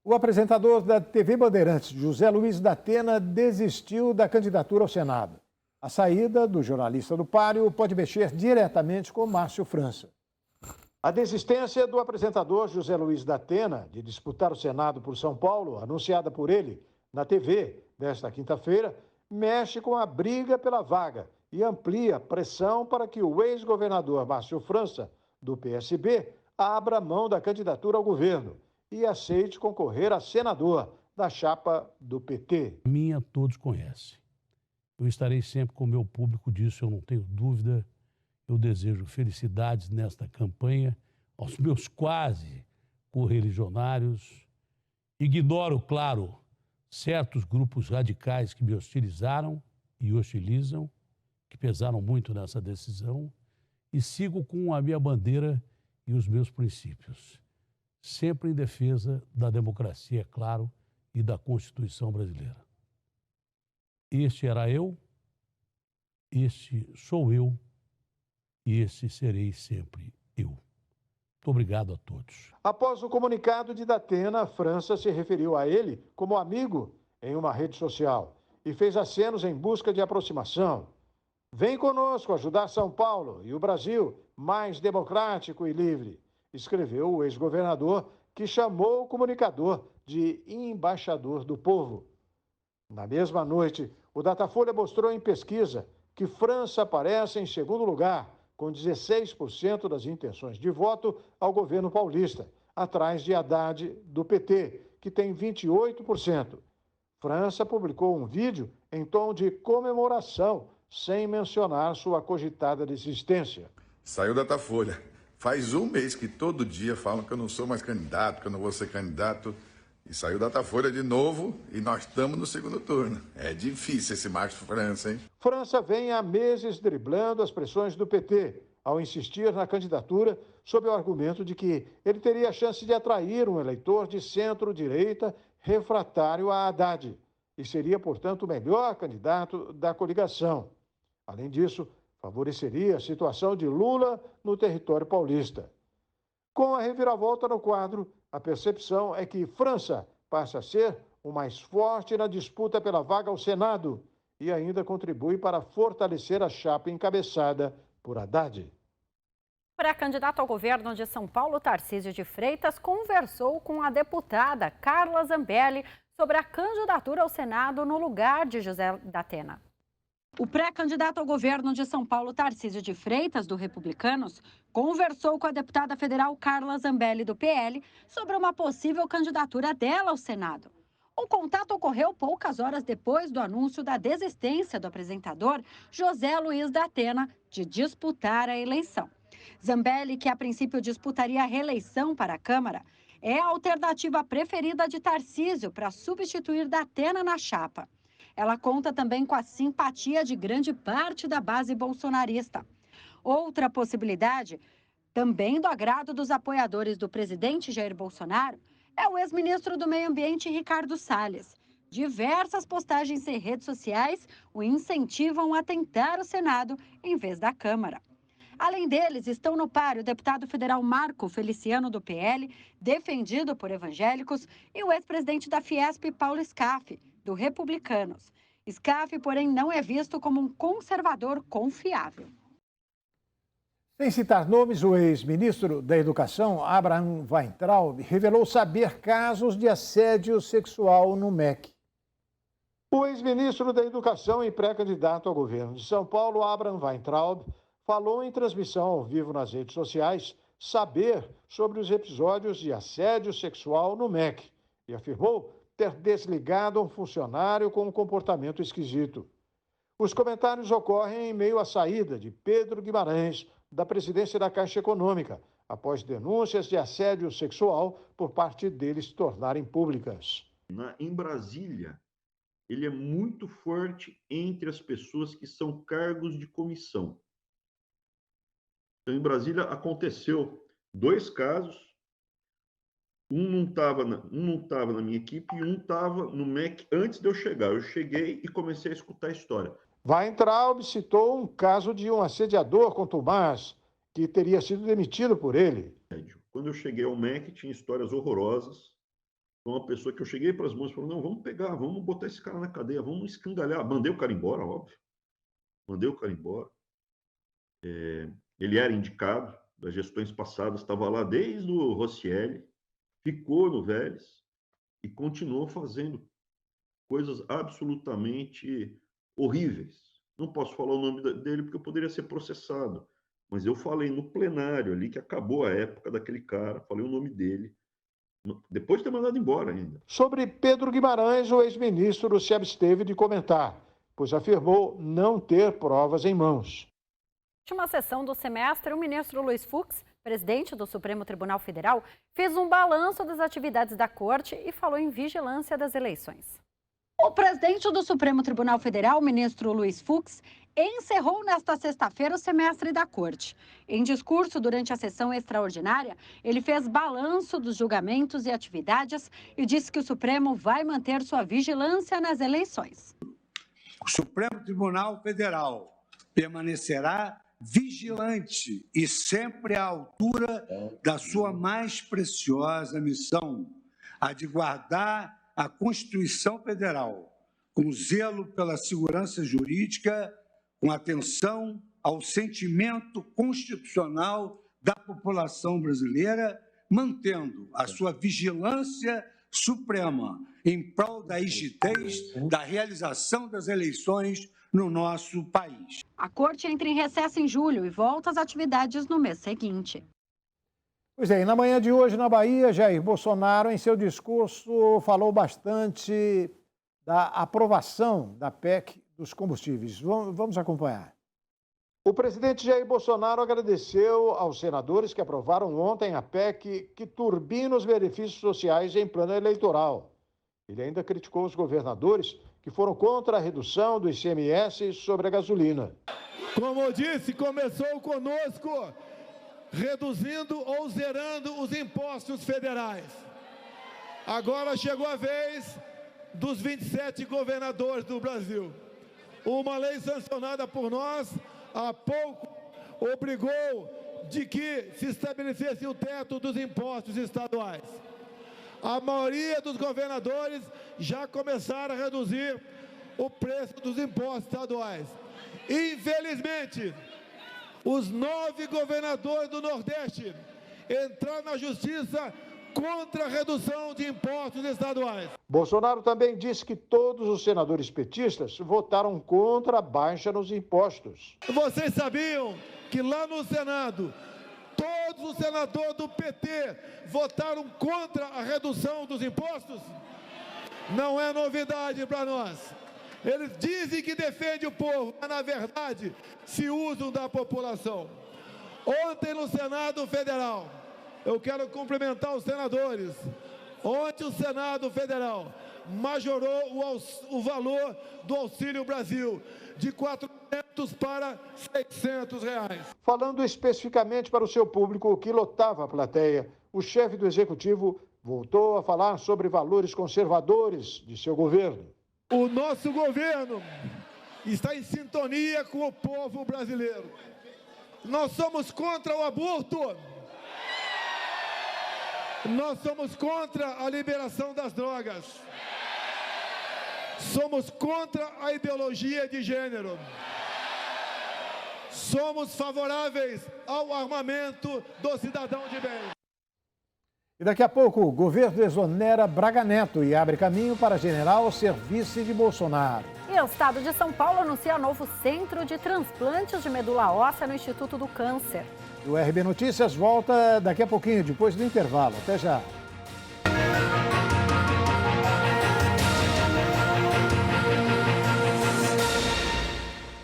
O apresentador da TV Bandeirantes, José Luiz da Atena, desistiu da candidatura ao Senado. A saída do jornalista do Páreo pode mexer diretamente com Márcio França. A desistência do apresentador José Luiz da Atena de disputar o Senado por São Paulo, anunciada por ele na TV nesta quinta-feira, mexe com a briga pela vaga e amplia a pressão para que o ex-governador Márcio França, do PSB, abra mão da candidatura ao governo e aceite concorrer a senador da chapa do PT. Minha todos conhecem. Eu estarei sempre com o meu público, disso eu não tenho dúvida. Eu desejo felicidades nesta campanha aos meus quase correligionários. Ignoro, claro, certos grupos radicais que me hostilizaram e hostilizam, que pesaram muito nessa decisão, e sigo com a minha bandeira e os meus princípios, sempre em defesa da democracia, é claro, e da Constituição brasileira. Este era eu, este sou eu, e esse serei sempre eu. Muito obrigado a todos. Após o comunicado de Datena, a França se referiu a ele como amigo em uma rede social e fez acenos em busca de aproximação. Vem conosco ajudar São Paulo e o Brasil mais democrático e livre, escreveu o ex-governador, que chamou o comunicador de embaixador do povo. Na mesma noite, o Datafolha mostrou em pesquisa que França aparece em segundo lugar, com 16% das intenções de voto ao governo paulista, atrás de Haddad, do PT, que tem 28%. França publicou um vídeo em tom de comemoração, sem mencionar sua cogitada desistência. Saiu o Datafolha. Faz um mês que todo dia falam que eu não sou mais candidato, que eu não vou ser candidato. E saiu o Datafolha de novo e nós estamos no segundo turno. É difícil esse Márcio França, hein? França vem há meses driblando as pressões do PT, ao insistir na candidatura sob o argumento de que ele teria a chance de atrair um eleitor de centro-direita refratário a Haddad e seria, portanto, o melhor candidato da coligação. Além disso, favoreceria a situação de Lula no território paulista. Com a reviravolta no quadro, a percepção é que França passa a ser o mais forte na disputa pela vaga ao Senado e ainda contribui para fortalecer a chapa encabeçada por Haddad. O pré-candidato ao governo de São Paulo, Tarcísio de Freitas, conversou com a deputada Carla Zambelli sobre a candidatura ao Senado no lugar de José da Atena. O pré-candidato ao governo de São Paulo, Tarcísio de Freitas, do Republicanos, conversou com a deputada federal Carla Zambelli, do PL, sobre uma possível candidatura dela ao Senado. O contato ocorreu poucas horas depois do anúncio da desistência do apresentador José Luiz da Atena de disputar a eleição. Zambelli, que a princípio disputaria a reeleição para a Câmara, é a alternativa preferida de Tarcísio para substituir da Atena na chapa. Ela conta também com a simpatia de grande parte da base bolsonarista. Outra possibilidade, também do agrado dos apoiadores do presidente Jair Bolsonaro, é o ex-ministro do Meio Ambiente, Ricardo Salles. Diversas postagens em redes sociais o incentivam a tentar o Senado em vez da Câmara. Além deles, estão no páreo o deputado federal Marco Feliciano, do PL, defendido por evangélicos, e o ex-presidente da Fiesp, Paulo Scaff, do Republicanos. Scaff, porém, não é visto como um conservador confiável. Sem citar nomes, o ex-ministro da Educação, Abraham Weintraub, revelou saber casos de assédio sexual no MEC. O ex-ministro da Educação e pré-candidato ao governo de São Paulo, Abraham Weintraub, falou em transmissão ao vivo nas redes sociais saber sobre os episódios de assédio sexual no MEC e afirmou ter desligado um funcionário com um comportamento esquisito. Os comentários ocorrem em meio à saída de Pedro Guimarães da presidência da Caixa Econômica, após denúncias de assédio sexual por parte dele se tornarem públicas. Em Brasília, ele é muito forte entre as pessoas que são cargos de comissão. Então, em Brasília aconteceu 2 casos. Um não estava na minha equipe e um estava no MEC antes de eu chegar. Eu cheguei e comecei a escutar a história. Weintraub citou um caso de um assediador contumaz que teria sido demitido por ele. Quando eu cheguei ao MEC, tinha histórias horrorosas Foi uma pessoa que eu cheguei para as moças e falei, não, vamos pegar, vamos botar esse cara na cadeia, vamos escangalhar. Mandei o cara embora, óbvio. Mandei o cara embora. Ele era indicado das gestões passadas, estava lá desde o Roscielli, ficou no Vélez e continuou fazendo coisas absolutamente horríveis. Não posso falar o nome dele porque eu poderia ser processado, mas eu falei no plenário ali que acabou a época daquele cara, falei o nome dele, depois de ter mandado embora ainda. Sobre Pedro Guimarães, o ex-ministro se absteve de comentar, pois afirmou não ter provas em mãos. Na última sessão do semestre, o ministro Luiz Fux, presidente do Supremo Tribunal Federal, fez um balanço das atividades da corte e falou em vigilância das eleições. O presidente do Supremo Tribunal Federal, o ministro Luiz Fux, encerrou nesta sexta-feira o semestre da corte. Em discurso durante a sessão extraordinária, ele fez balanço dos julgamentos e atividades e disse que o Supremo vai manter sua vigilância nas eleições. O Supremo Tribunal Federal permanecerá vigilante e sempre à altura da sua mais preciosa missão, a de guardar a Constituição Federal, com zelo pela segurança jurídica, com atenção ao sentimento constitucional da população brasileira, mantendo a sua vigilância suprema em prol da rigidez da realização das eleições no nosso país. A corte entra em recesso em julho e volta às atividades no mês seguinte. Pois é, e na manhã de hoje, na Bahia, Jair Bolsonaro, em seu discurso, falou bastante da aprovação da PEC dos combustíveis. Vamos acompanhar. O presidente Jair Bolsonaro agradeceu aos senadores que aprovaram ontem a PEC que turbina os benefícios sociais em plano eleitoral. Ele ainda criticou os governadores que foram contra a redução do ICMS sobre a gasolina. Como eu disse, começou conosco reduzindo ou zerando os impostos federais. Agora chegou a vez dos 27 governadores do Brasil. Uma lei sancionada por nós há pouco obrigou de que se estabelecesse o teto dos impostos estaduais. A maioria dos governadores já começaram a reduzir o preço dos impostos estaduais. Infelizmente, os 9 governadores do Nordeste entraram na justiça contra a redução de impostos estaduais. Bolsonaro também disse que todos os senadores petistas votaram contra a baixa nos impostos. Vocês sabiam que lá no Senado, todos os senadores do PT votaram contra a redução dos impostos? Não é novidade para nós. Eles dizem que defendem o povo, mas na verdade se usam da população. Ontem no Senado Federal, eu quero cumprimentar os senadores. Ontem o Senado Federal majorou o valor do Auxílio Brasil de R$400 para R$600. Falando especificamente para o seu público que lotava a plateia, o chefe do executivo voltou a falar sobre valores conservadores de seu governo. O nosso governo está em sintonia com o povo brasileiro. Nós somos contra o aborto. Nós somos contra a liberação das drogas. Somos contra a ideologia de gênero. Somos favoráveis ao armamento do cidadão de bem. E daqui a pouco, o governo exonera Braga Neto e abre caminho para general ser vice de Bolsonaro. E o estado de São Paulo anuncia novo centro de transplantes de medula óssea no Instituto do Câncer. O RB Notícias volta daqui a pouquinho, depois do intervalo. Até já.